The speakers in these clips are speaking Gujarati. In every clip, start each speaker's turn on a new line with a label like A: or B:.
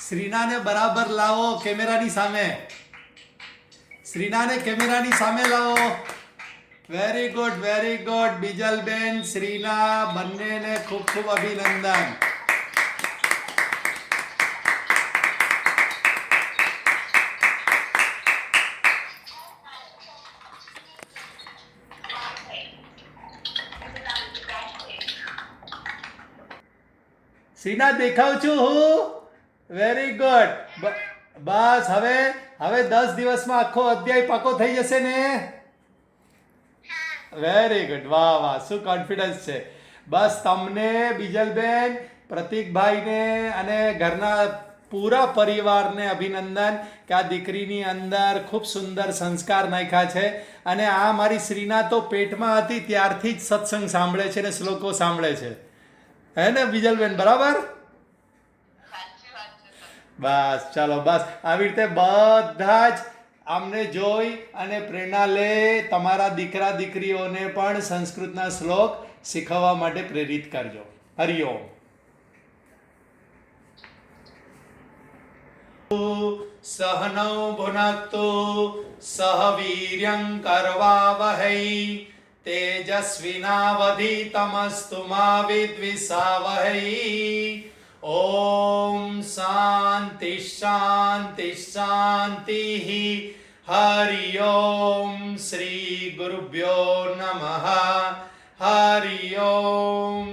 A: શ્રીનાને બરાબર લાવો કેમેરાની સામે. શ્રીનાને કેમેરાની સામે લાવો. Very good, very good. બીજલબેન, શ્રીના બંનેને ખૂબ ખૂબ અભિનંદન. શ્રીના દેખાવ છું હું. Very good. બસ હવે 10 દિવસમાં આખો અધ્યાય પાકો થઈ જશે ને. Very good. વાહ વાહ, શું કોન્ફિડન્સ છે. બસ તમને, બીજલબેન, પ્રતીકભાઈને અને ઘરના પૂરા પરિવારને અભિનંદન કે આ દીકરીની અંદર ખૂબ સુંદર સંસ્કાર નાખ્યા છે. અને આ મારી શ્રીના તો પેટમાં હતી ત્યારથી જ સત્સંગ સાંભળે છે ને શ્લોકો સાંભળે છે. હે ને બીજલબેન, બરાબર? બસ ચાલો, બસ આવી રીતે બધા જ આમને જોઈ અને પ્રેરણા લે. તમારા દીકરા દીકરીઓને પણ સંસ્કૃતના શ્લોક શીખવવા માટે પ્રેરિત કરજો. હરિઓમ. સહનૌ ભુનક્તુ સહ વીર્યં કર્વાવહૈ તેજસ્વિનાવધીતમસ્તુ મા વિદ્વિષાવહૈ. ઓમ શાંતિ શાંતિ શાંતિ. હરિ ઓમ. શ્રી ગુરુભ્યો નમઃ. હરિ ઓમ.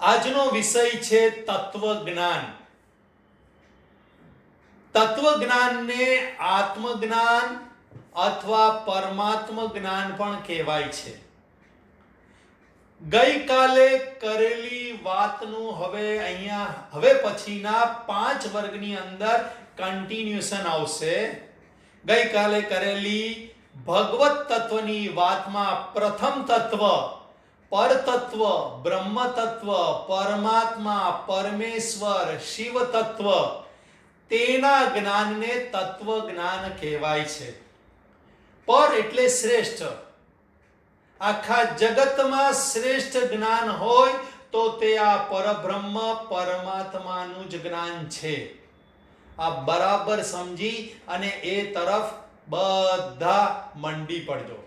A: આજનો વિષય છે તત્વજ્ઞાન. તત્વજ્ઞાનને આત્મજ્ઞાન અથવા પરમાત્મ જ્ઞાન પણ કહેવાય છે. ગઈકાલે કરેલી વાતનું હવે પછીના 5 વર્ગની અંદર કન્ટિન્યુએશન આવશે. ગઈકાલે કરેલી ભગવત તત્વની વાતમાં પ્રથમ તત્વ, પરતત્વ, બ્રહ્મ તત્વ, પરમાત્મા, પરમેશ્વર, શિવ તત્વ, તેના જ્ઞાનને તત્વ જ્ઞાન કહેવાય છે. પર એટલે શ્રેષ્ઠ. આખા જગતમાં શ્રેષ્ઠ જ્ઞાન હોય તો તે આ પરબ્રહ્મ પરમાત્માનું જ જ્ઞાન છે. આ બરાબર સમજી અને એ તરફ બધા મંડી પડજો.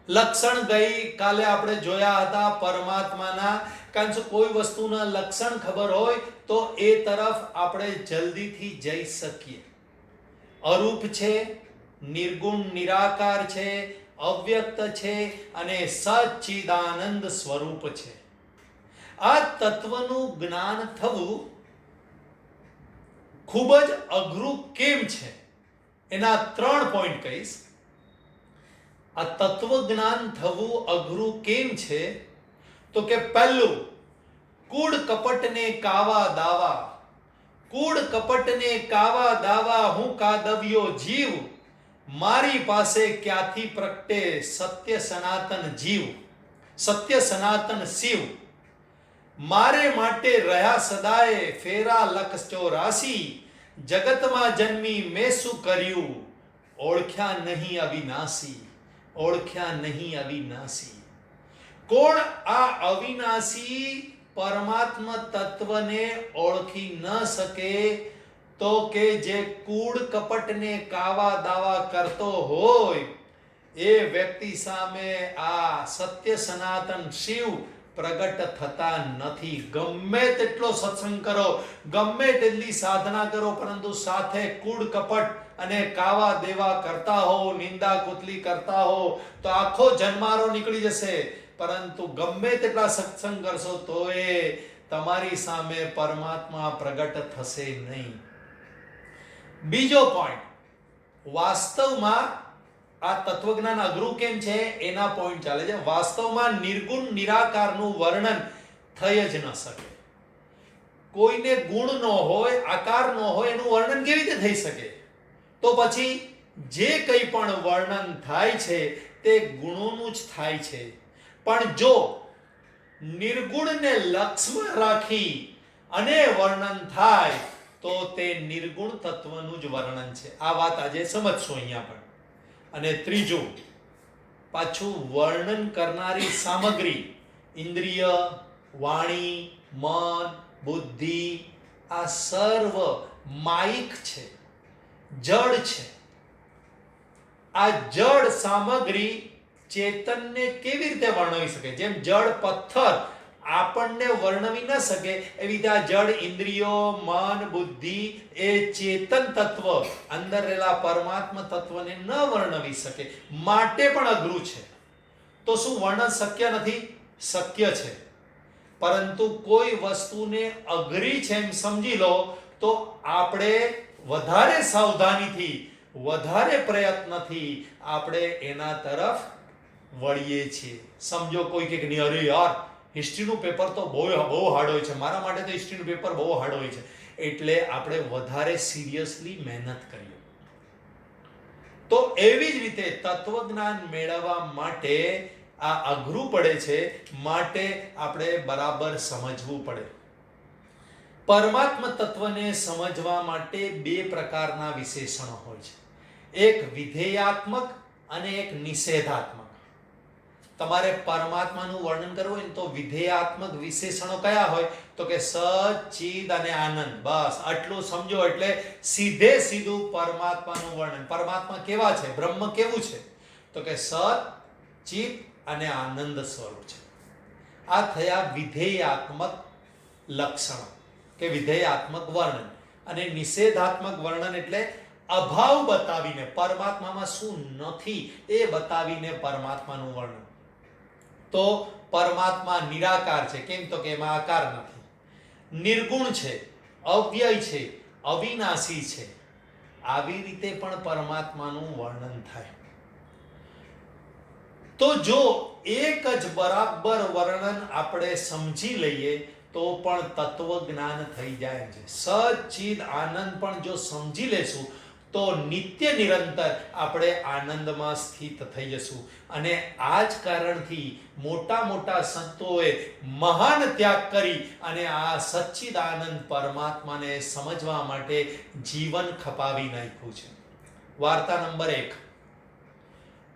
A: લક્ષણ ગઈકાલે આપણે જોયા હતા પરમાત્માના. કારણ કે કોઈ વસ્તુના લક્ષણ ખબર હોય તો એ તરફ આપણે જલ્દીથી જઈ શકીએ. અરૂપ છે, નિર્ગુણ નિરાકાર છે, અવ્યક્ત છે અને સચ્ચિદાનંદ સ્વરૂપ છે. આ તત્વનું જ્ઞાન થવું ખૂબ જ અઘરું કેમ છે એના 3 પોઈન્ટ કહીશ. આ તત્વ જ્ઞાન થવું અઘરું કેમ છે તો કે પહેલું, કૂડ કપટને કાવા દાવા. કૂડ કપટને કાવા દાવા, હું કાદવ્યો જીવ, મારી પાસે ક્યાંથી પ્રગટે સત્ય સનાતન જીવ, સત્ય સનાતન શિવ. મારે માટે રહ્યા સદાય ફેરા 184. જગતમાં જન્મી મેં શું કર્યું, ઓળખ્યા નહીં અવિનાશી, ઓળખ્યા નહીં અવિનાશી. કોણ આ અવિનાશી પરમાત્મ તત્વને ઓળખી ન શકે તો કે જે કૂડ કપટને કાવા દાવા કરતો હોય એ વ્યક્તિ સામે આ સત્ય સનાતન શિવ પ્રગટ થતા નથી. ગમે તેટલો સત્સંગ કરો, ગમે તેટલી સાધના કરો, પરંતુ સાથે કૂડ કપટ અને કાવા દેવા કરતા હો, નિંદા કુતલી કરતા હો તો આખો જન્મારો નીકળી જશે. પરંતુ ગમે તેટલા સત્સંગ કરશો તો એ તમારી સામે પરમાત્મા પ્રગટ થશે નહીં. બીજો પોઈન્ટ, વાસ્તવમાં આ તત્વજ્ઞાન અઘરું કેમ છે એના પોઈન્ટ ચાલે છે. વાસ્તવમાં નિર્ગુણ નિરાકારનું વર્ણન થઈ જ ન શકે. કોઈને ગુણ ન હોય, આકાર ન હોય, એનું વર્ણન કેવી રીતે થઈ શકે? તો પછી જે કંઈ પણ વર્ણન થાય છે તે ગુણોનું જ થાય છે. પણ જો નિર્ગુણને લક્ષ્યમાં રાખી અને વર્ણન થાય તો તે નિર્ગુણ તત્વનું જ વર્ણન છે. આ વાત આજે સમજશો અહીંયા પણ. અને ત્રીજું, પાછું વર્ણન કરનારી સામગ્રી ઇન્દ્રિય, વાણી, મન, બુદ્ધિ, આ સર્વ માયિક છે, જડ છે. આ જડ સામગ્રી ચેતનને કેવી રીતે વર્ણવી શકે? જેમ જડ પથ્થર આપણને વર્ણવી ન શકે એવી રીતે આ જડ ઇન્દ્રિયો, મન, બુદ્ધિ એ ચેતન તત્વ અંદર રહેલા પરમાત્મા તત્વને ન વર્ણવી શકે, માટે પણ અઘરું છે. તો શું વર્ણન શક્ય નથી? શક્ય છે. પરંતુ કોઈ વસ્તુને અઘરી છે એમ સમજી લો તો આપણે વધારે સાવધાનીથી, વધારે પ્રયત્નથી આપણે એના તરફ વળીએ છીએ. સમજો કોઈ કે નહીં, અરે યાર હિસ્ટ્રીનું પેપર તો બહુ હાર્ડ હોય છે, મારા માટે તો હિસ્ટ્રીનું પેપર બહુ હાર્ડ હોય છે, એટલે આપણે વધારે સિરિયસલી મહેનત કરીએ. તો એવી જ રીતે તત્વજ્ઞાન મેળવવા માટે આ અઘરું પડે છે, માટે આપણે બરાબર સમજવું પડે. પરમાત્મા તત્વને સમજવા માટે બે પ્રકારના વિશેષણો હોય છે, એક વિધેયાત્મક અને એક નિષેધાત્મક. તમારે પરમાત્માનું વર્ણન કરવું હોય તો વિધેયાત્મક વિશેષણો કયા હોય? તો કે સત, ચિદ અને આનંદ. બસ આટલું સમજો એટલે સીધે સીધું પરમાત્માનું વર્ણન. પરમાત્મા કેવા છે? બ્રહ્મ કેવું છે? તો કે સત, ચિદ અને આનંદ સ્વરૂપ છે. આ થયા વિધેયાત્મક લક્ષણો કે વિધેયાત્મક વર્ણન. અને નિષેધાત્મક વર્ણન એટલે અભાવ બતાવીને, પરમાત્મામાં શું નથી એ બતાવીને પરમાત્માનું વર્ણન. તો પરમાત્મા નિરાકાર છે, કેમ? તો કે એમાં આકાર નથી. નિર્ગુણ છે, અવ્યય છે, અવિનાશી છે. આવી રીતે પણ પરમાત્માનું વર્ણન થાય. તો જો એક જ બરાબર વર્ણન આપણે સમજી લઈએ તો પણ તત્વજ્ઞાન થઈ જાય છે. સચ્ચિદ આનંદ પણ જો સમજી લેશું તો નિત્ય નિરંતર આપણે આનંદમાં સ્થિત થઈ જશું. અને આ જ કારણથી મોટા મોટા સંતોએ મહાન ત્યાગ કરી અને આ સચ્ચિદાનંદ પરમાત્માને સમજવા માટે જીવન ખપાવી નાખ્યું છે. વાર્તા નંબર 1.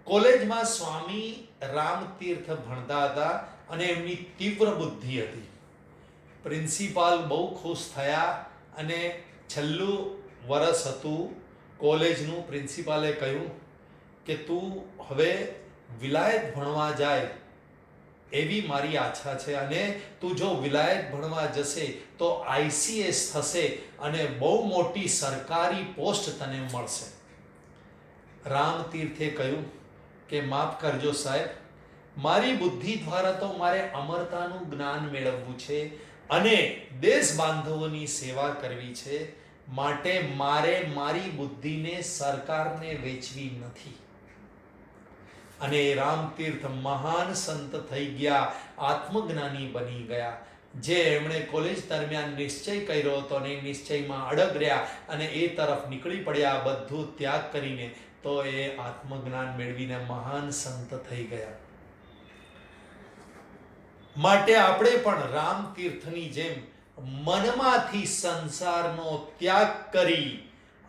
A: કોલેજમાં સ્વામી રામતીર્થ ભણતા હતા અને એમની તીવ્ર બુદ્ધિ હતી. પ્રિન્સિપાલ બહુ ખુશ થયા અને છેલ્લું વર્ષ હતું કોલેજનું. પ્રિન્સિપાલે કહ્યું કે તું હવે વિલાયત ભણવા જાય એવી મારી આશા છે, અને તું જો વિલાયત ભણવા જશે તો ICS થશે અને બહુ મોટી સરકારી પોસ્ટ તને મળશે. રામતીર્થે કહ્યું કે માફ કરજો સાહેબ, મારી બુદ્ધિ દ્વારા તો મારે અમરતાનું જ્ઞાન મેળવવું છે અને દેશ બાંધવોની સેવા કરવી છે, માટે મારે મારી બુદ્ધિને સરકારને વેચવી નથી. અને રામતીર્થ મહાન સંત થઈ ગયા, આત્મજ્ઞાની બની ગયા. જે એમણે કોલેજ દરમિયાન નિશ્ચય કર્યો હતો અને એ નિશ્ચયમાં અડગ રહ્યા અને એ તરફ નીકળી પડ્યા બધું ત્યાગ કરીને, તો એ આત્મજ્ઞાન મેળવીને મહાન સંત થઈ ગયા. માટે આપણે પણ રામતીર્થની જેમ મનમાંથી સંસારનો ત્યાગ કરી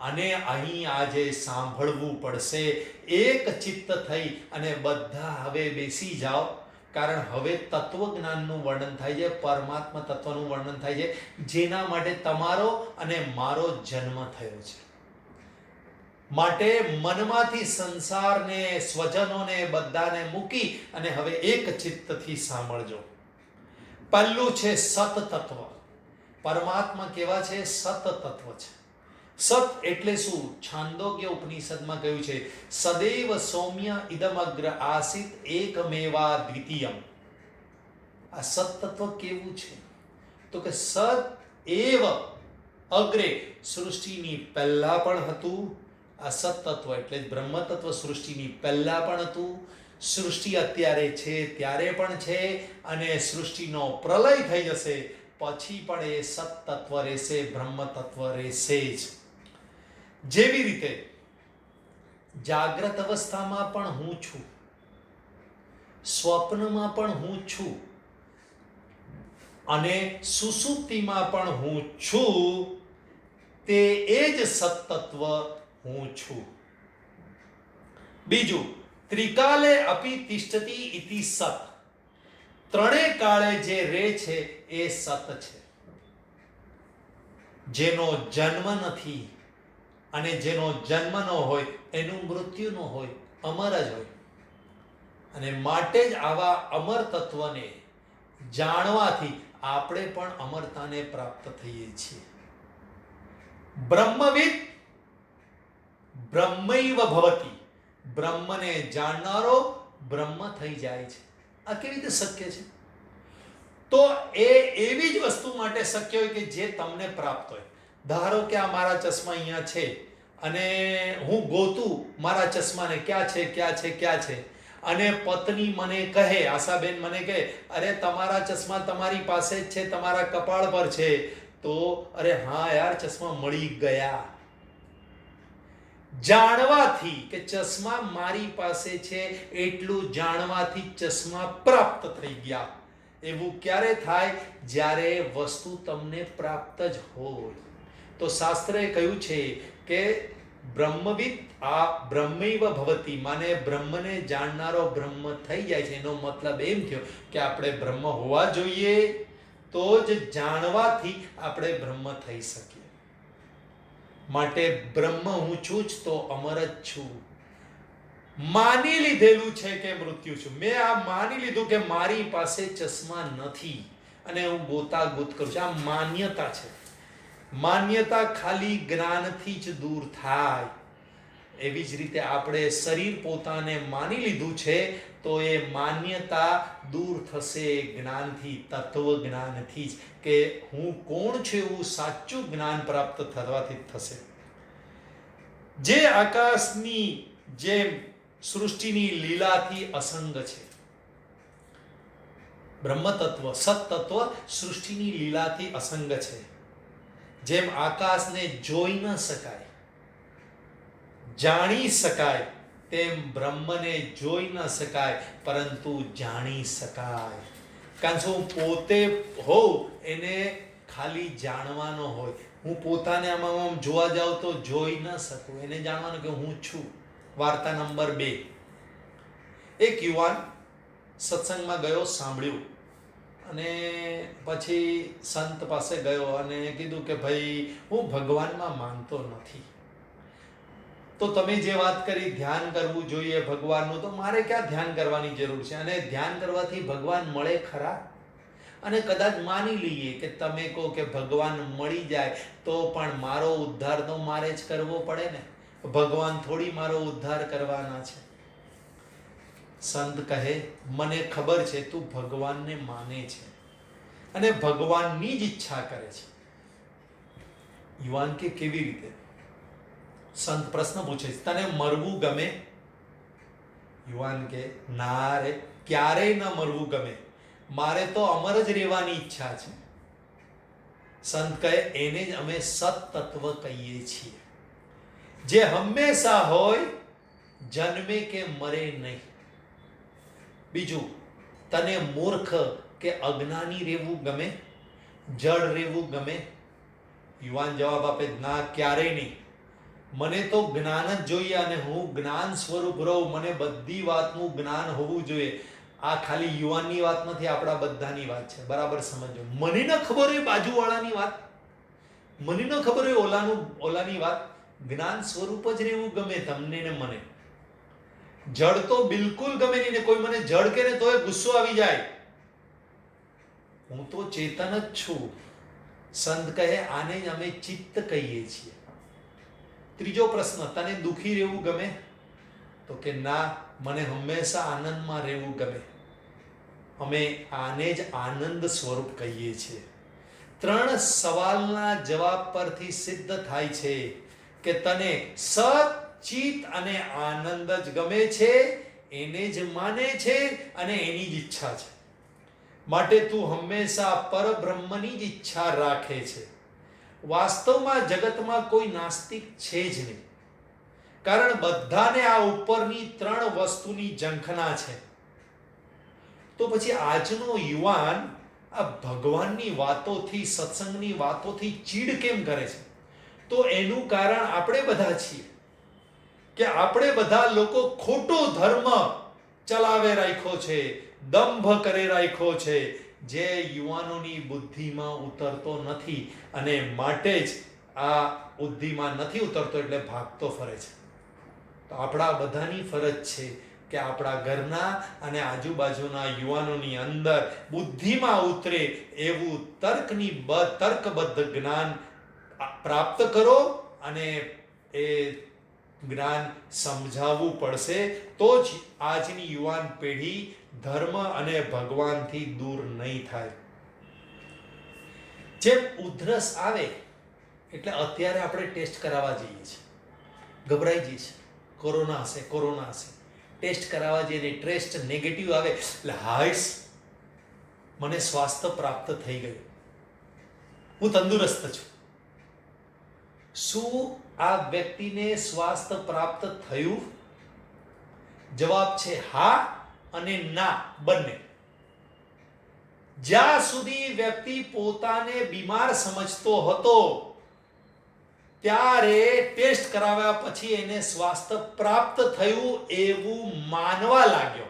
A: અને અહીં આજે સાંભળવું પડશે. એક ચિત્ત થઈ અને બધા હવે બેસી જાઓ, કારણ હવે તત્વજ્ઞાનનું વર્ણન થાય છે, પરમાત્મા તત્વનું વર્ણન થાય છે, જેના માટે તમારો અને મારો જન્મ થયો છે. માટે મનમાંથી સંસારને, સ્વજનોને બધાને મૂકી અને હવે એક ચિત્તથી સાંભળજો. પહેલું છે સત તત્વ. પરમાત્મા કેવા છે? સત તત્વ છે. સત એટલે શું? છાંદોગ્ય ઉપનિષદમાં કહ્યું છે, સદૈવ સૌમ્ય ઇદમગ્ર આસિત એકમેવા દ્વિતીયમ. આ સત તત્વ કેવું છે? તો કે સત એવ અગ્રે, સૃષ્ટિની પહેલા પણ હતું. આ સત તત્વ એટલે બ્રહ્મ તત્વ સૃષ્ટિની પહેલા પણ હતું, સૃષ્ટિ અત્યારે છે ત્યારે પણ છે, અને સૃષ્ટિનો પ્રલય થઈ જશે પછી પણ એ સત તત્વ રહેશે, બ્રહ્મ તત્વ રહેશે જ. જેવી રીતે જાગ્રત અવસ્થામાં પણ હું છું, સ્વપ્નમાં પણ હું છું અને સુષુપ્તિમાં પણ હું છું, તે એ જ સત્તત્વ હું છું. બીજું, ત્રિકાલે અપી તિષ્ઠતિ ઇતિ સત. ત્રણે કાળે જે રહે છે એ સત છે. જેનો જન્મ નથી અને જેનો જન્મ ન હોય એનું મૃત્યુ ન હોય, અમર જ હોય. અને માટે જ આવા અમર તત્વને જાણવાથી આપણે પણ અમરતાને પ્રાપ્ત થઈએ છીએ. બ્રહ્મવિદ બ્રહ્મૈવ ભવતિ. બ્રહ્મને જાણનારો બ્રહ્મ થઈ જાય છે. આ કેવી રીતે શક્ય છે? તો એ એવી જ વસ્તુ માટે શક્ય હોય કે જે તમને પ્રાપ્ત હોય. ધારો કે આ મારા ચશ્મા અહીંયા છે અને હું ગોતું મારા ચશ્માને, ક્યાં છે ક્યાં છે ક્યાં છે, અને પત્ની મને કહે, આશાબેન મને કહે, અરે તમારા ચશ્મા તમારી પાસે જ છે, તમારા કપાળ પર છે. તો અરે હા યાર, ચશ્મા મળી ગયા. જાણવાથી કે ચશ્મા મારી પાસે છે એટલું જાણવાથી ચશ્મા પ્રાપ્ત થઈ ગયા. એવું ક્યારે થાય? જ્યારે વસ્તુ તમને પ્રાપ્ત જ હોય. તો શાસ્ત્રએ કહ્યું છે કે બ્રહ્મવિદ આ બ્રહ્મૈવ ભવતિ, માને બ્રહ્મને જાણનારો બ્રહ્મ થઈ જાય છે. એનો મતલબ એમ થયો કે આપણે બ્રહ્મ હોવા જોઈએ, તો જ જાણવાથી આપણે બ્રહ્મ થઈ શકીએ. માટે બ્રહ્મ હું છું જ તો અમર જ છું. માની લીધેલું છે કે મૃત્યુ છું. મેં આ માની લીધું કે મારી પાસે ચશ્મા નથી અને હું ગોતાગોત કરું છું. આ માન્યતા છે. માન્યતા ખાલી જ્ઞાનથી જ દૂર થાય. એવી જ રીતે આપણે શરીર પોતાને માની લીધું છે તો એ માન્યતા દૂર થશે જ્ઞાનથી, તત્વ જ્ઞાનથી જ, કે હું કોણ છું એવું સાચું જ્ઞાન પ્રાપ્ત થવાથી જ થશે. જે આકાશની જેમ સૃષ્ટિની લીલાથી અસંગ છે, બ્રહ્મ તત્વ સત તત્વ સૃષ્ટિની લીલાથી અસંગ છે. જેમ આકાશને જોઈ ન શકાય, જાણી શકાય, તેમ બ્રહ્મને જોઈ ન શકાય પરંતુ જાણી શકાય. કારણ કે હું પોતે હોઉં એને ખાલી જાણવાનો હોય. હું પોતાને આમાં જોવા જાઉં તો જોઈ ન શકું. એને જાણવાનું કે હું છું. વાર્તા નંબર 2. એક યુવાન સત્સંગમાં ગયો, સાંભળ્યું અને પછી સંત પાસે ગયો અને કીધું કે ભાઈ હું ભગવાનમાં માનતો નથી. તો તમે જે વાત કરી ધ્યાન કરવું જોઈએ ભગવાનનું, તો મારે ક્યાં ધ્યાન કરવાની જરૂર છે? અને ધ્યાન કરવાથી ભગવાન મળે ખરા? અને કદાચ માની લઈએ કે તમે કહો કે ભગવાન મળી જાય તો પણ મારો ઉદ્ધાર તો મારે જ કરવો પડે ને. ભગવાન થોડી મારો ઉદ્ધાર કરવાના છે. સંત કહે મને ખબર છે તું ભગવાનને માને છે અને ભગવાનની જ ઈચ્છા કરે છે. યુવાન કે કેવી રીતે? સંત પ્રશ્ન પૂછે છે તને મરવું ગમે? યુવાન કે ના રે, ક્યારેય ન મરવું ગમે, મારે તો અમર જ રહેવાની ઈચ્છા છે. સંત કહે એને જ અમે સત તત્વ કહીએ છીએ, જે હંમેશા હોય, જન્મે કે મરે નહીં. બીજું, તને મૂર્ખ કે અજ્ઞાની રહેવું ગમે, જડ રહેવું ગમે? યુવાન જવાબ આપે ના, ક્યારેય નહીં. મને તો જ્ઞાન જ જોઈએ અને હું જ્ઞાન સ્વરૂપ રહું. મને બધી વાતનું જ્ઞાન હોવું જોઈએ. આ ખાલી યુવાનની વાત નથી, આપણા બધાની વાત છે. બરાબર સમજો. મને ન ખબર હોય બાજુવાળાની વાત, મને ન ખબર હોય ઓલાની વાત. જ્ઞાન સ્વરૂપ જ રહેવું ગમે તમને ને મને. જડ તો બિલકુલ ગમે નહીં. ને કોઈ મને જડ કે ને તોય ગુસ્સો આવી જાય. હું તો ચેતન જ છું. સંત કહે આને જ અમે ચિત્ત કહીએ છીએ. ત્રીજો પ્રશ્ન, તને દુઃખી રહેવું ગમે? તો કે ના, મને હંમેશા આનંદમાં રહેવું ગમે. અમે આને જ આનંદ સ્વરૂપ કહીએ છીએ. 3 સવાલના જવાબ પરથી સિદ્ધ થાય છે કે તને સત, ચિત્ત અને આનંદ જ ગમે છે, એને જ માને છે અને એની જ ઈચ્છા છે. માટે તું હંમેશા પરબ્રહ્મની જ ઈચ્છા રાખે છે. વાસ્તવમાં જગતમાં કોઈ નાસ્તિક છે જ નહીં, કારણ બધાને આ ઉપરની 3 વસ્તુની ઝંખના છે. તો પછી આજનો યુવાન આ ભગવાનની વાતોથી, સત્સંગની વાતોથી ચીડ કેમ કરે છે? તો એનું કારણ આપણે બધા છીએ કે આપણે બધા લોકો ખોટો ધર્મ ચલાવે રાખ્યો છે, દંભ કરે રાખ્યો છે, જે યુવાનોની બુદ્ધિમાં ઉતરતો નથી અને માટે જ આ બુદ્ધિમાં નથી ઉતરતો એટલે ભાગતો ફરે છે. તો આપણા બધાની ફરજ છે કે આપણા ઘરના અને આજુબાજુના યુવાનોની અંદર બુદ્ધિમાં ઉતરે એવું તર્કબદ્ધ જ્ઞાન પ્રાપ્ત કરો અને એ જ્ઞાન સમજાવવું પડશે. તો જ આજની યુવાન પેઢી ધર્મ અને ભગવાનથી દૂર નહીં થાય. જેમ ઉધરસ આવે એટલે અત્યારે આપણે ટેસ્ટ કરાવવા જઈએ છીએ, ગભરાઈ જઈએ છીએ, કોરોના હશે, ટેસ્ટ કરાવવા જઈએ ને ટેસ્ટ નેગેટિવ આવે એટલે હાઈસ મને સ્વાસ્થ્ય પ્રાપ્ત થઈ ગયું, હું તંદુરસ્ત છું. શું આ વ્યક્તિને સ્વાસ્થ્ય પ્રાપ્ત થયું? જવાબ છે હા અને ના બંને. જ્યાં સુધી વ્યક્તિ પોતાને બીમાર સમજતો હતો ત્યારે ટેસ્ટ કરાવ્યા પછી એને સ્વાસ્થ્ય પ્રાપ્ત થયું એવું માનવા લાગ્યો.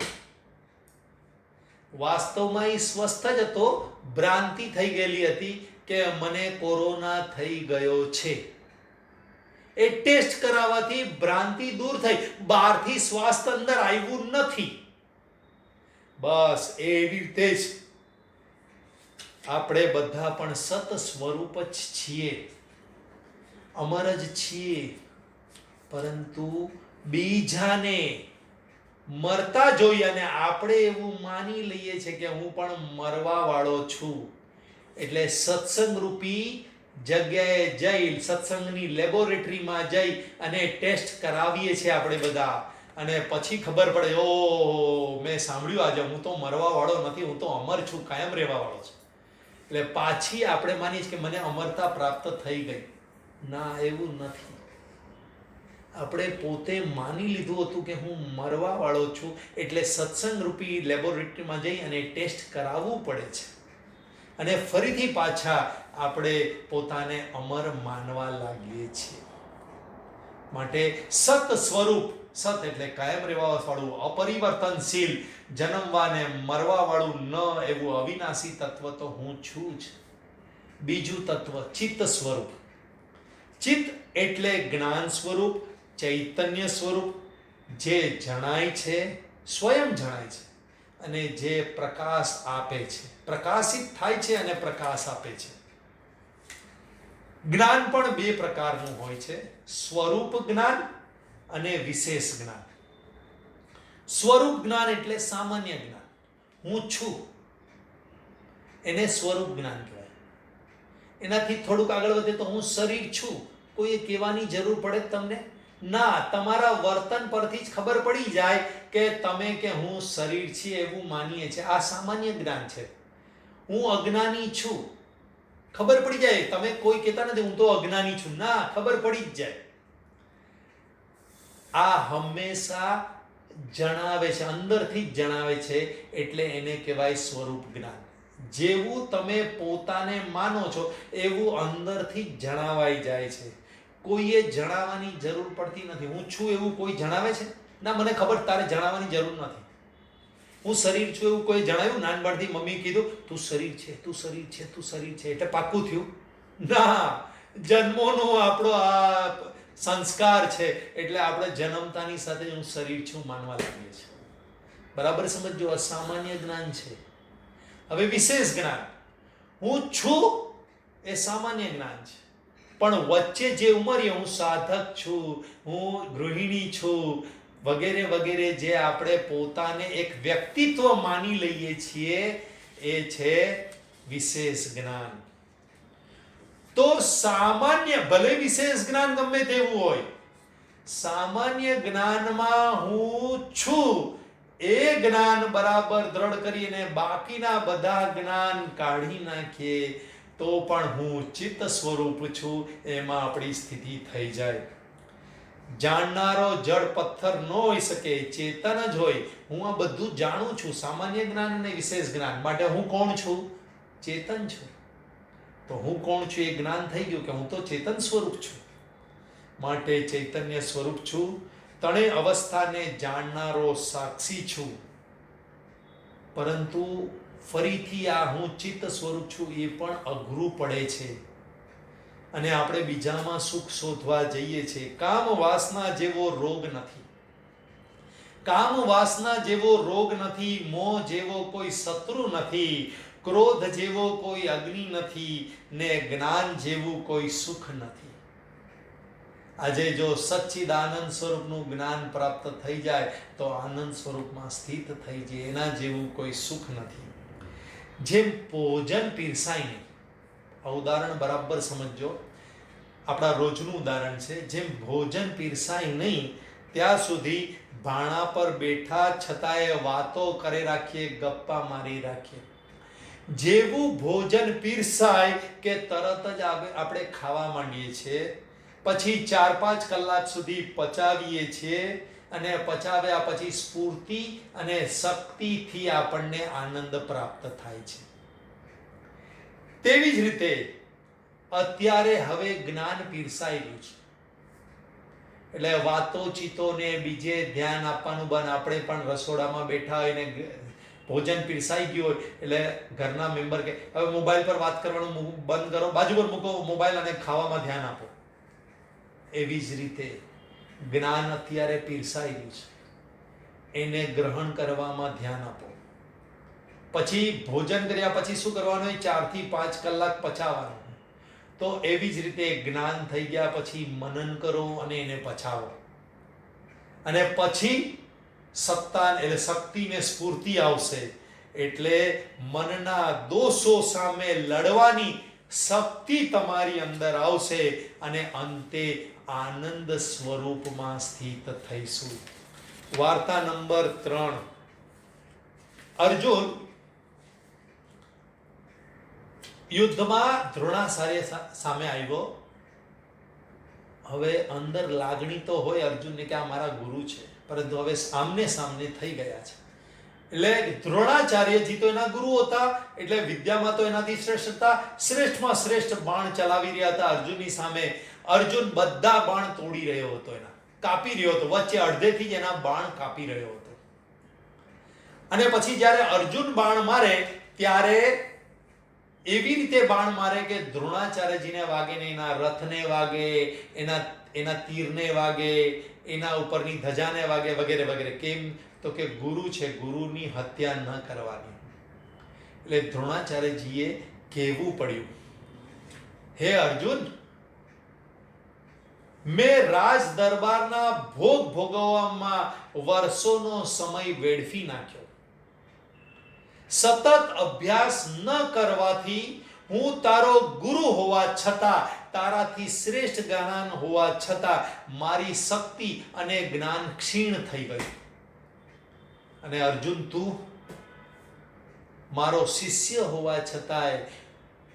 A: વાસ્તવમાં એ સ્વસ્થ જ હતો, ભ્રાંતિ થઈ ગયેલી હતી કે મને કોરોના થઈ ગયો છે. એ ટેસ્ટ કરાવવાથી ભ્રાંતિ દૂર થઈ, બહારથી સ્વાસ્થ્ય અંદર આવ્યું નથી. બસ એવી રીતે જ આપણે બધા પણ સત સ્વરૂપ જ છીએ, અમર જ છીએ, પરંતુ બીજાને મરતા જોઈ અને આપણે એવું માની લઈએ છીએ કે હું પણ મરવા વાળો છું. એટલે સત્સંગ રૂપી જગ્યાએ જઈ, સત્સંગની લેબોરેટરીમાં જઈ અને ટેસ્ટ કરાવીએ છીએ આપણે બધા. અને પછી ખબર પડે ઓ મેં સાંભળ્યું આજે હું તો મરવા વાળો નથી, હું તો અમર છું, કાયમ રહેવા વાળો છું. એટલે પાછી આપણે માનીએ કે મને અમરતા પ્રાપ્ત થઈ ગઈ. ના, એવું નથી. આપણે પોતે માની લીધું હતું કે હું મરવા વાળો છું, એટલે સત્સંગ રૂપી લેબોરેટરીમાં જઈ અને ટેસ્ટ કરાવવું પડે છે. અને ફરીથી પાછા આપણે પોતાને અમર માનવા લાગીએ છીએ. માટે સત સ્વરૂપ, સત એટલે કાયમ રહેવા વાળું, અપરિવર્તનશીલ, જન્મવા ને મરવા વાળું ન એવું અવિનાશી તત્વ તો હું છું જ. બીજું તત્વ ચિત્ત સ્વરૂપ. ચિત્ત એટલે જ્ઞાન સ્વરૂપ, ચૈતન્ય સ્વરૂપ, જે જણાય છે, સ્વયં જણાય છે અને જે પ્રકાશ આપે છે, પ્રકાશિત થાય છે અને પ્રકાશ આપે છે. જ્ઞાન પણ બે પ્રકારનું હોય છે, સ્વરૂપ જ્ઞાન અને વિશેષ જ્ઞાન. સ્વરૂપ જ્ઞાન એટલે સામાન્ય જ્ઞાન, હું છું, એને સ્વરૂપ જ્ઞાન કહેવાય. એનાથી થોડુંક આગળ વધે તો હું શરીર છું, કોઈએ કહેવાની જરૂર પડે તમને? ના, તમારા વર્તન પરથી જ ખબર પડી જાય કે તમે કે હું શરીર છીએ એવું માનીએ છીએ. આ સામાન્ય જ્ઞાન છે. હું અજ્ઞાની છું, ખબર પડી જાય. તમે કોઈ કહેતા નથી હું તો અજ્ઞાની છું, ના, ખબર પડી જ જાય. આ હંમેશા જણાવે છે, અંદરથી જ જણાવે છે, એટલે એને કહેવાય સ્વરૂપ જ્ઞાન. જેવું તમે પોતાને માનો છો એવું અંદરથી જ જણાવાઈ જાય છે. કોઈએ જણાવવાની જરૂર પડતી નથી. હું છું એવું કોઈ જણાવે છે? ના, મને ખબર તારે જણાવવાની જરૂર નથી. હું શરીર છું એવું કોઈ જણાવ્યું? નાનપણથી મમ્મી કીધું તું શરીર છે, તું શરીર છે, તું શરીર છે એટલે પાક્કું થયું? ના, જન્મોનો આપણો આ સંસ્કાર છે એટલે આપણે જન્મતાની સાથે હું શરીર છું માનવા લાગીએ છીએ. બરાબર સમજો, આ સામાન્ય જ્ઞાન છે. હવે વિશેષ જ્ઞાન, હું છું એ સામાન્ય જ્ઞાન છે, પણ વચ્ચે જે ઉમરીએ હું સાધક છું, હું ગૃહિણી છું વગેરે વગેરે, જે આપણે પોતાને એક વ્યક્તિત્વ માની લઈએ છીએ એ છે વિશેષ જ્ઞાન. તો સામાન્ય, ભલે વિશેષ જ્ઞાન ગમે તેવું હોય, સામાન્ય જ્ઞાનમાં હું છું એ જ્ઞાન બરાબર દ્રઢ કરીને બાકીના બધા જ્ઞાન કાઢી નાખીએ તો પણ હું ચિત્ત સ્વરૂપ છું એમાં આપણી સ્થિતિ થઈ જાય. જાણનારો જળ પથ્થર ન હોઈ શકે, ચેતન જ હોય. હું આ બધું જાણું છું, સામાન્ય જ્ઞાન અને વિશેષ જ્ઞાન. માટે હું કોણ છું? ચેતન છું. તો હું કોણ છું એ જ્ઞાન થઈ ગયું કે હું તો ચેતન સ્વરૂપ છું. માટે ચૈતન્ય સ્વરૂપ છું, ત્રણેય અવસ્થાને જાણનારો સાક્ષી છું. પરંતુ ફરીથી આ હું ચિત્ત સ્વરૂપ છું એ પણ અઘરું પડે છે અને આપણે બીજામાં સુખ શોધવા જઈએ છીએ. કામ વાસના જેવો રોગ નથી, કામ વાસના જેવો રોગ નથી, મોહ જેવો કોઈ શત્રુ નથી, ક્રોધ જેવો કોઈ અગ્નિ નથી, ને જ્ઞાન જેવું કોઈ સુખ નથી. આજે જો સચ્ચિદાનંદ સ્વરૂપનું જ્ઞાન પ્રાપ્ત થઈ જાય તો આનંદ સ્વરૂપમાં સ્થિત થઈ જાય, એના જેવું કોઈ સુખ નથી. જેમ ભોજન પીરસાય નહીં, આ ઉદાહરણ બરાબર સમજજો, આપણા રોજનું ઉદાહરણ છે. જેમ ભોજન પીરસાય નહીં ત્યાં સુધી ભાણા પર બેઠા છતાંય વાતો કરે રાખીએ, ગપ્પા મારી રાખીએ. જેવું ભોજન પીરસાય કે તરત જ આપણે ખાવા માંડીએ છીએ, પછી 4-5 કલાક સુધી પચાવીએ છીએ અને પચાવ્યા પછી સ્ફૂર્તિ અને શક્તિથી આપણને આનંદ પ્રાપ્ત થાય છે. તેવી જ રીતે અત્યારે હવે જ્ઞાન પીરસાયેલું છે એટલે વાતો ચીતોને બીજે ધ્યાન આપવાનું બંધ. આપણે પણ રસોડામાં બેઠા હોય ને ભોજન પીરસાઈ ગયું હોય એટલે ઘરના મેમ્બર કે હવે મોબાઈલ પર વાત કરવાનું બંધ કરો, બાજુ પર મૂકો મોબાઈલ અને ખાવામાં ધ્યાન આપો. એવી જ રીતે જ્ઞાન અત્યારે પીરસાયેલું છે, એને ગ્રહણ કરવામાં ધ્યાન આપો. પછી ભોજન કર્યા પછી શું કરવાનું? 4 થી 5 કલાક પચાવવાનું. તો એવી જ રીતે જ્ઞાન થઈ ગયા પછી મનન કરો અને એને પચાવો, અને પછી સત્તા એટલે શક્તિ ને સ્ફૂર્તિ આવશે એટલે મનના દોષો સામે લડવાની શક્તિ તમારી અંદર આવશે અને અંતે આનંદ સ્વરૂપમાં સ્થિત થઈશું. વાર્તા નંબર 3. અર્જુન યુદ્ધમાં દ્રોણાચાર્ય સામે આવ્યો. હવે અંદર લાગણી તો હોય અર્જુનને કે આ મારા ગુરુ છે, પરંતુ હવે સામને સામને થઈ ગયા છે. એટલે દ્રોણાચાર્યજી તો એના ગુરુ હતા, એટલે વિદ્યામાં તો એનાથી શ્રેષ્ઠ હતા. શ્રેષ્ઠમાં શ્રેષ્ઠ બાણ ચલાવી રહ્યા હતા અર્જુનની સામે. અર્જુન બધા બાણ તોડી રહ્યો હતો, એના કાપી રહ્યો હતો, વચ્ચે અડધેથી જ એના બાણ કાપી રહ્યો હતો. અને પછી જ્યારે અર્જુન બાણ મારે ત્યારે એવી રીતે બાણ મારે કે દ્રોણાચાર્યજીને વાગે ને એના રથને વાગે, એના તીરને વાગે, એના ઉપરની ધજાને વાગે, વગેરે વગેરે. કેમ? તો કે ગુરુ છે, ગુરુની હત્યા ન કરવાની. એટલે દ્રોણાચાર્યજીએ કહેવું પડ્યું, હે અર્જુન, મેં રાજ દરબારના ભોગ ભોગવવામાં વર્ષોનો સમય વેડફી નાખ્યો. સતત અભ્યાસ ન કરવાથી હું તારો ગુરુ હોવા છતાં, તારાથી શ્રેષ્ઠ જ્ઞાન હોવા છતાં મારી શક્તિ અને જ્ઞાન ક્ષીણ થઈ ગયું. અને અર્જુન, તું મારો શિષ્ય હોવા છતાંય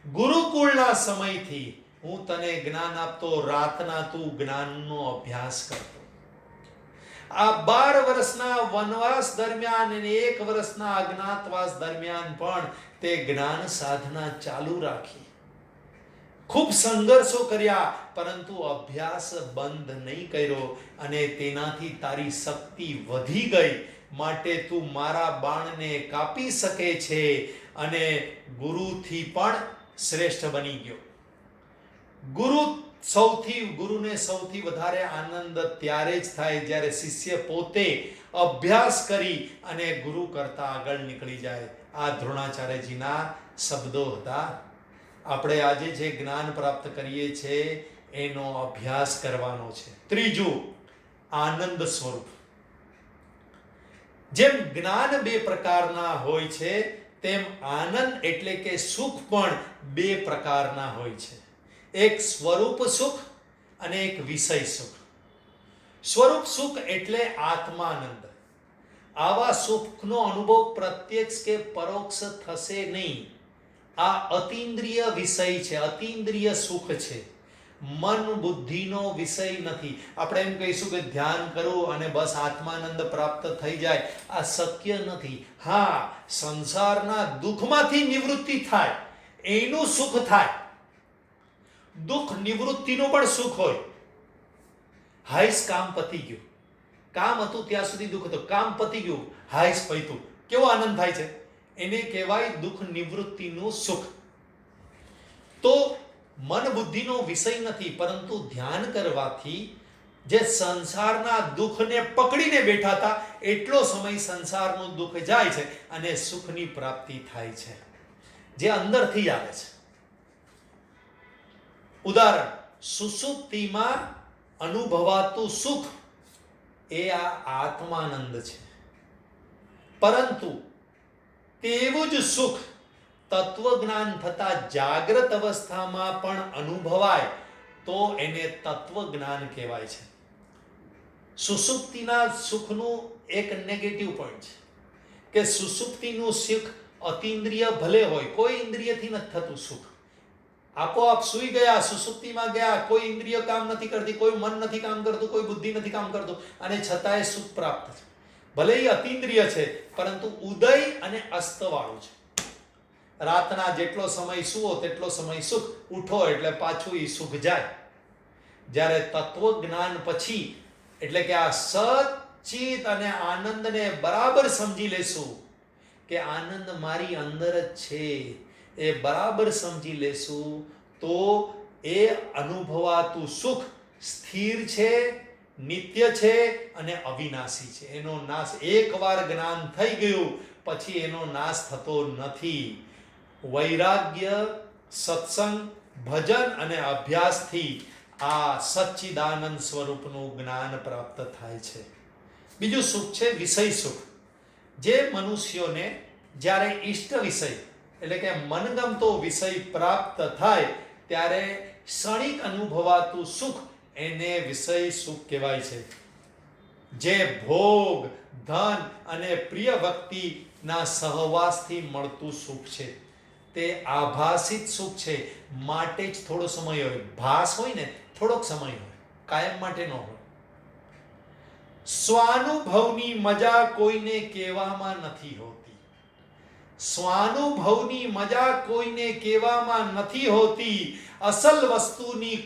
A: ગુરુકુળના સમયથી હું તને જ્ઞાન આપતો, રાતના તું જ્ઞાનનો અભ્યાસ કરતો. આ 12 વર્ષના વનવાસ દરમિયાન અને 1 વર્ષના અજ્ઞાતવાસ દરમિયાન પણ તે જ્ઞાન સાધના ચાલુ રાખી. ખૂબ સંઘર્ષો કર્યા, પરંતુ અભ્યાસ બંધ નહીં કર્યો અને તેનાથી તારી શક્તિ વધી ગઈ. માટે તું મારા બાણને કાપી શકે છે અને ગુરુથી પણ શ્રેષ્ઠ બની ગયો. ગુરુને સૌથી વધારે આનંદ ત્યારે જ થાય જ્યારે શિષ્ય પોતે અભ્યાસ કરી અને ગુરુ કરતા આગળ નીકળી જાય. આ દ્રોણાચાર્યજીના શબ્દો હતા. આપણે આજે જે જ્ઞાન પ્રાપ્ત કરીએ છીએ એનો અભ્યાસ કરવાનો છે. ત્રીજું, આનંદ સ્વરૂપ. જેમ જ્ઞાન 2 પ્રકારના હોય છે, તેમ આનંદ એટલે કે સુખ પણ 2 પ્રકારના હોય છે. એક સ્વરૂપ સુખ અને એક વિષય સુખ. સ્વરૂપ સુખ એટલે આત્માનંદ. આવા સુખનો અનુભવ પ્રત્યક્ષ કે પરોક્ષ થશે નહીં. આ અતિન્દ્રિય વિષય છે, અતિન્દ્રિય સુખ છે, મન બુદ્ધિનો વિષય નથી. આપણે એમ કહીશું કે ધ્યાન કરો અને બસ આત્માનંદ પ્રાપ્ત થઈ જાય, આ શક્ય નથી. હા, સંસારના દુઃખમાંથી નિવૃત્તિ થાય એનું સુખ થાય. દુઃખ નિવૃત્તિનું પણ સુખ હોય. હાઈસ કામ પતી ગયું, કામ હતું ત્યાં સુધી દુઃખ હતું, કામ પતી ગયું, હાઈસ પત્યું, કેવો આનંદ થાય છે. એને કહેવાય દુઃખ નિવૃત્તિનું સુખ. તો મન બુદ્ધિનો વિષય નથી, પરંતુ ધ્યાન કરવાથી જે સંસારના દુઃખને પકડીને બેઠા હતા એટલો સમય સંસારનું દુઃખ જાય છે અને સુખની પ્રાપ્તિ થાય છે, જે અંદરથી આવે છે. ઉદાહરણ, સુષુપ્તિમાં અનુભવાતું સુખ એ આ આત્માનંદ છે, પરંતુ તેવું જ સુખ તત્વજ્ઞાન થતા જાગ્રત અવસ્થામાં પણ અનુભવાય તો એને તત્વજ્ઞાન કહેવાય છે. સુષુપ્તિના સુખનું એક નેગેટિવ પોઈન્ટ છે કે સુષુપ્તિનું સુખ અતિન્દ્રિય ભલે હોય, કોઈ ઇન્દ્રિયથી નથી થતું સુખ. આપોઆપ સૂઈ ગયા, સુષુપ્તિમાં ગયા, કોઈ ઇન્દ્રિય કામ નથી કરતી, કોઈ મન નથી કામ કરતું, કોઈ બુદ્ધિ નથી કામ કરતું, અને છતાંય સુખ પ્રાપ્ત છે. ભલે એ અતિન્દ્રિય છે, પરંતુ ઉદય અને અસ્ત વાળું છે. રાતના જેટલો સમય સુવો તેટલો સમય સુખ, ઉઠો એટલે પાછું એ સુખ જાય. જ્યારે તત્વજ્ઞાન પછી, એટલે કે આ સચ્ચિત અને આનંદને બરાબર સમજી લેશું કે આનંદ મારી અંદર જ છે, એ બરાબર સમજી લેશું તો એ અનુભવાતું સુખ સ્થિર છે, નિત્ય છે અને અવિનાશી છે. એનો નાશ એકવાર જ્ઞાન થઈ ગયું પછી એનો નાશ થતો નથી. વૈરાગ્ય, સત્સંગ, ભજન અને અભ્યાસથી આ સચ્ચિદાનંદ સ્વરૂપનું જ્ઞાન પ્રાપ્ત થાય છે. બીજું સુખ છે વિષય સુખ, જે મનુષ્યોને જ્યારે ઈષ્ટ વિષય એટલે કે મનગમતો વિષય પ્રાપ્ત થાય ત્યારે ક્ષણિક અનુભવાતું સુખ એને વિષય સુખ કહેવાય છે. જે ભોગ, ધન અને પ્રિય વ્યક્તિના સહવાસથી મળતું સુખ છે તે આભાસિત સુખ છે, માટે જ થોડો સમય હોય. ભાસ હોય ને થોડોક સમય હોય, કાયમ માટે ન હોય. સ્વાનુભવની મજા કોઈને કહેવામાં નથી હોતી. સ્વાનુભવની મજા કોઈને કહેવામાં નથી હોતી. અસલ વસ્તુની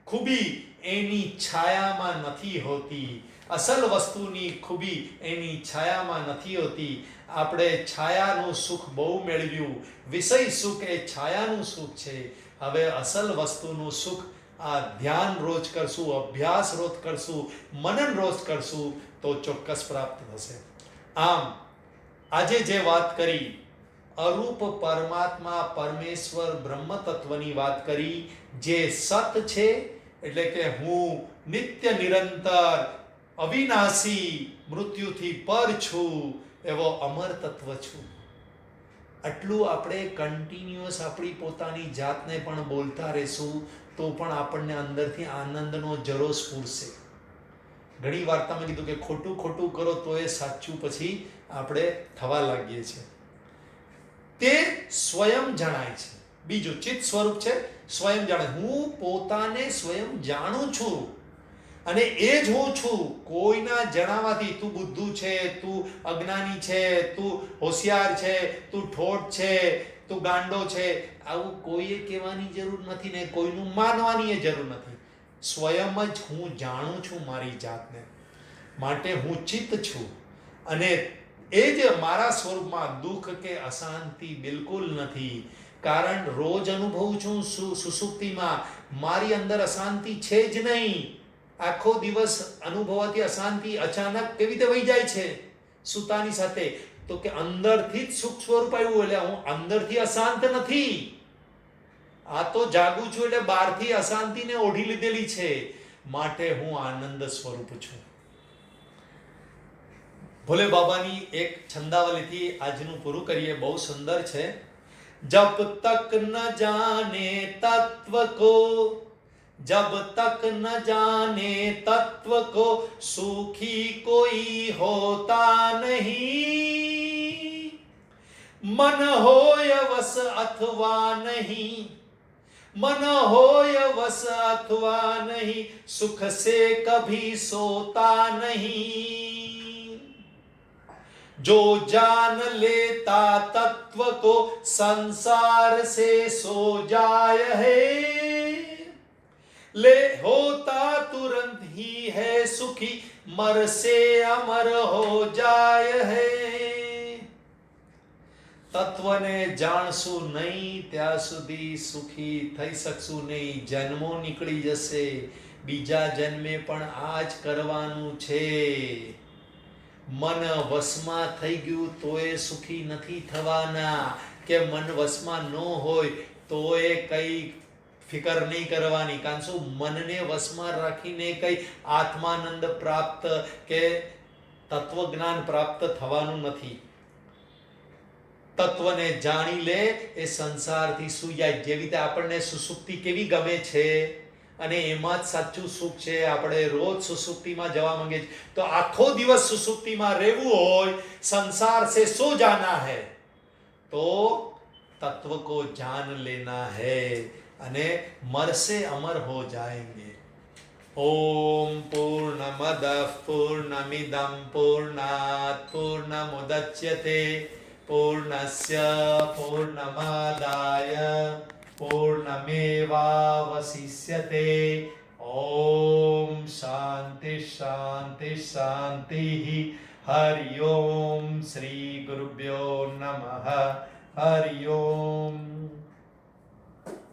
A: ખૂબી એની છાયામાં નથી હોતી. અસલ વસ્તુની ખૂબી એની છાયામાં નથી હોતી. આપણે છાયાનું સુખ બહુ મેળવ્યું. વિષય સુખ એ છાયાનું સુખ છે. હવે અસલ વસ્તુનું સુખ આ ધ્યાન રોજ કરશું, અભ્યાસ રોજ કરશું, મનન રોજ કરશું તો ચોક્કસ પ્રાપ્ત થશે. આમ આજે જે વાત કરી, અરૂપ પરમાત્મા પરમેશ્વર બ્રહ્મ તત્વની વાત કરી, જે સત છે એટલે કે હું નિત્ય નિરંતર અવિનાશી મૃત્યુથી પર છું એવો અમર તત્વ છું. આટલું આપણે કન્ટિન્યુઅસ આપણી પોતાની જાતને પણ બોલતા રહેશું તો પણ આપણને અંદરથી આનંદનો જરો સ્ફૂરશે. ઘણી વાર તમે કીધું કે ખોટું ખોટું કરો તો એ સાચું પછી આપણે થવા લાગીએ છીએ. તે સ્વયં જણાય છે. બીજું ચિત્ત સ્વરૂપ છે, સ્વયં જાણે. હું પોતાને સ્વયં જાણું છું અને એ જ હું છું. કોઈના જણાવવાથી તું બુદ્ધુ છે, તું અજ્ઞાની છે, તું હોશિયાર છે, તું ઠોઠ છે, તું ગાંડો છે, આવું કોઈએ કહેવાની જરૂર નથી ને કોઈનું માનવાની જરૂર નથી. સ્વયં જ હું જાણું છું મારી જાતને, માટે હું ચિત્ત છું. અને એ જ મારા સ્વરૂપમાં દુઃખ કે અશાંતિ બિલકુલ નથી. કારણ રોજ અનુભવું છું સુષુપ્તિમાં મારી અંદર અશાંતિ છે જ નહીં. આખો દિવસ અનુભવાતી અશાંતિ અચાનક કેવી રીતે વહી જાય છે સુતાની સાથે? તો કે અંદરથી જ સુખ સ્વરૂપ આવ્યું, એટલે હું અંદરથી અશાંત નથી. આ તો જાગું છું એટલે બહારથી અશાંતિને ઓઢી લીધેલી છે, માટે હું આનંદ સ્વરૂપ છું. ભોલે બાબાની એક છંદાવલીથી આજનું પૂરું કરીએ. બહુ સુંદર છે. જબ તક ન જાને તત્વ કો, जब तक न जाने तत्व को सुखी कोई होता नहीं. मन होय वस अथवा नहीं, मन होय वस अथवा नहीं, सुख से कभी सोता नहीं. जो जान लेता तत्व को संसार से सो जाय है, ले होता तुरंत ही है सुखी, मर से अमर हो जाय है. તત્વને જાણશું નહીં ત્યાં સુધી સુખી થઈ શકશું નહીં. જન્મો નીકળી જશે, બીજા જન્મે પણ આ જ કરવાનું છે. મન વશમાં થઈ ગયું તોય સુખી નથી થવાના, કે મન વશમાં ન હોય તોય કઈ ફિકર નહીં કરવાની. કારણ શું? મનને વશમાં રાખીને કઈ આત્માનંદ પ્રાપ્ત કે તત્વજ્ઞાન પ્રાપ્ત થવાનું નથી. તત્વને જાણી લે એ સંસારથી સૂઈ જાય. જેવી રીતે આપણને સુસુપ્તિ કેવી ગમે છે અને એમાં જ સાચું સુખ છે. આપણે રોજ સુસુપ્તિમાં જવા માંગે છે, તો આખો દિવસ સુસુપ્તિમાં રહેવું હોય, સંસાર से सो जाना है तो तत्व को जान लेना है અને મરશે અમર હો જાएंगे. ઓમ પૂર્ણમદ પૂર્ણમિદં પૂર્ણાત પૂર્ણમુદચ્યતે પૂર્ણસ્ય પૂર્ણમાદાય પૂર્ણમેવાવશિષ્યતે. ઓમ શાંતિ શાંતિ શાંતિ. હરિ ઓમ. શ્રી ગુરુભ્યો નમઃ. હરિ ઓમ.